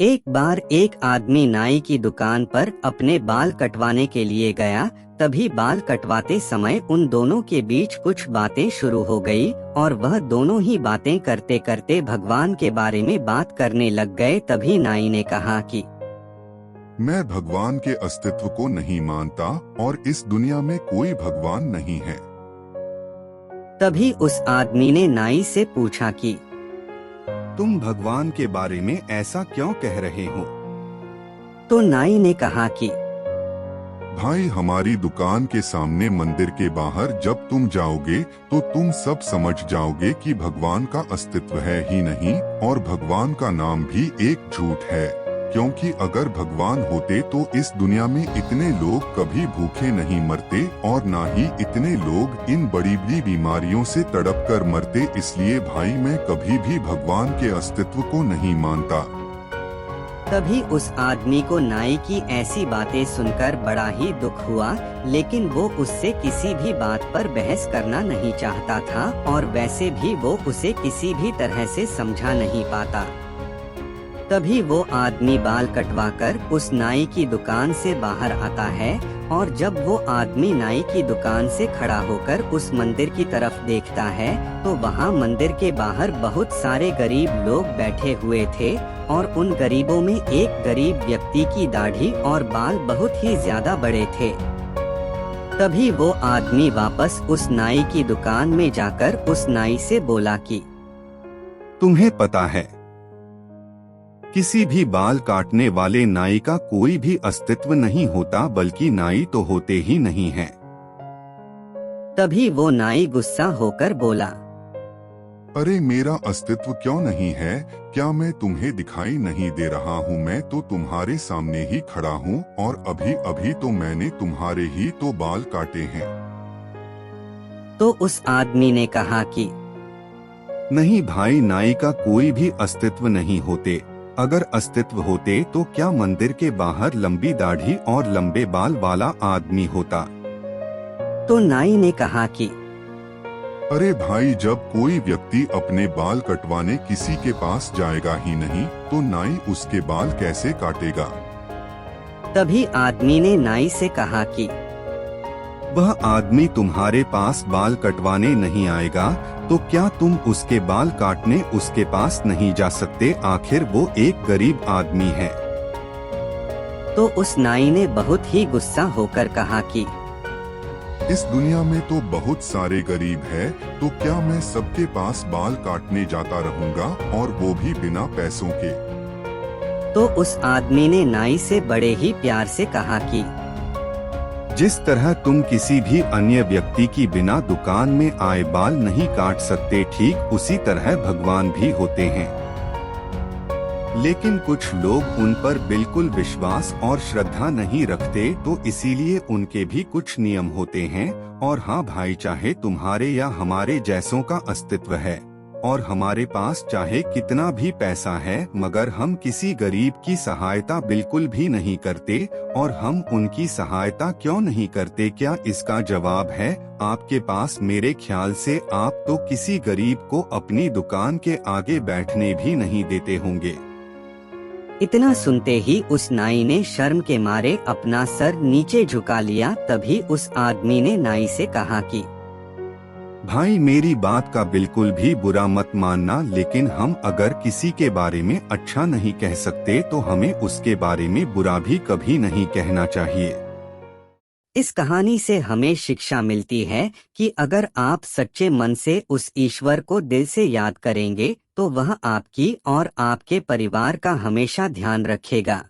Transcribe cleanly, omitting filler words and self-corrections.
एक बार एक आदमी नाई की दुकान पर अपने बाल कटवाने के लिए गया। तभी बाल कटवाते समय उन दोनों के बीच कुछ बातें शुरू हो गई और वह दोनों ही बातें करते करते भगवान के बारे में बात करने लग गए। तभी नाई ने कहा कि मैं भगवान के अस्तित्व को नहीं मानता और इस दुनिया में कोई भगवान नहीं है। तभी उस आदमी ने नाई से पूछा कि तुम भगवान के बारे में ऐसा क्यों कह रहे हो? तो नाई ने कहा कि भाई, हमारी दुकान के सामने मंदिर के बाहर जब तुम जाओगे तो तुम सब समझ जाओगे कि भगवान का अस्तित्व है ही नहीं और भगवान का नाम भी एक झूठ है, क्योंकि अगर भगवान होते तो इस दुनिया में इतने लोग कभी भूखे नहीं मरते और ना ही इतने लोग इन बड़ी बड़ी बीमारियों से तड़प कर मरते। इसलिए भाई, मैं कभी भी भगवान के अस्तित्व को नहीं मानता। तभी उस आदमी को नाई की ऐसी बातें सुनकर बड़ा ही दुख हुआ, लेकिन वो उससे किसी भी बात पर बहस करना नहीं चाहता था और वैसे भी वो उसे किसी भी तरह से समझा नहीं पाता। तभी वो आदमी बाल कटवाकर उस नाई की दुकान से बाहर आता है और जब वो आदमी नाई की दुकान से खड़ा होकर उस मंदिर की तरफ देखता है तो वहाँ मंदिर के बाहर बहुत सारे गरीब लोग बैठे हुए थे और उन गरीबों में एक गरीब व्यक्ति की दाढ़ी और बाल बहुत ही ज्यादा बड़े थे। तभी वो आदमी वापस उस नाई की दुकान में जाकर उस नाई से बोला कि तुम्हें पता है, किसी भी बाल काटने वाले नाई का कोई भी अस्तित्व नहीं होता, बल्कि नाई तो होते ही नहीं हैं। तभी वो नाई गुस्सा होकर बोला, अरे मेरा अस्तित्व क्यों नहीं है? क्या मैं तुम्हें दिखाई नहीं दे रहा हूँ? मैं तो तुम्हारे सामने ही खड़ा हूँ और अभी अभी तो मैंने तुम्हारे ही तो बाल काटे हैं। तो उस आदमी ने कहा कि नहीं भाई, नाई का कोई भी अस्तित्व नहीं होते। अगर अस्तित्व होते तो क्या मंदिर के बाहर लंबी दाढ़ी और लंबे बाल वाला आदमी होता? तो नाई ने कहा कि अरे भाई, जब कोई व्यक्ति अपने बाल कटवाने किसी के पास जाएगा ही नहीं तो नाई उसके बाल कैसे काटेगा? तभी आदमी ने नाई से कहा कि वह आदमी तुम्हारे पास बाल कटवाने नहीं आएगा तो क्या तुम उसके बाल काटने उसके पास नहीं जा सकते? आखिर वो एक गरीब आदमी है। तो उस नाई ने बहुत ही गुस्सा होकर कहा कि इस दुनिया में तो बहुत सारे गरीब हैं, तो क्या मैं सबके पास बाल काटने जाता रहूंगा और वो भी बिना पैसों के? तो उस आदमी ने नाई से बड़े ही प्यार से कहा कि जिस तरह तुम किसी भी अन्य व्यक्ति की बिना दुकान में आए बाल नहीं काट सकते, ठीक उसी तरह भगवान भी होते हैं। लेकिन कुछ लोग उन पर बिल्कुल विश्वास और श्रद्धा नहीं रखते, तो इसीलिए उनके भी कुछ नियम होते हैं। और हाँ भाई, चाहे तुम्हारे या हमारे जैसों का अस्तित्व है और हमारे पास चाहे कितना भी पैसा है, मगर हम किसी गरीब की सहायता बिल्कुल भी नहीं करते। और हम उनकी सहायता क्यों नहीं करते? क्या इसका जवाब है आपके पास? मेरे ख्याल से आप तो किसी गरीब को अपनी दुकान के आगे बैठने भी नहीं देते होंगे। इतना सुनते ही उस नाई ने शर्म के मारे अपना सर नीचे झुका लिया। तभी उस आदमी ने नाई से कहा कि भाई, मेरी बात का बिल्कुल भी बुरा मत मानना, लेकिन हम अगर किसी के बारे में अच्छा नहीं कह सकते तो हमें उसके बारे में बुरा भी कभी नहीं कहना चाहिए। इस कहानी से हमें शिक्षा मिलती है कि अगर आप सच्चे मन से उस ईश्वर को दिल से याद करेंगे तो वह आपकी और आपके परिवार का हमेशा ध्यान रखेगा।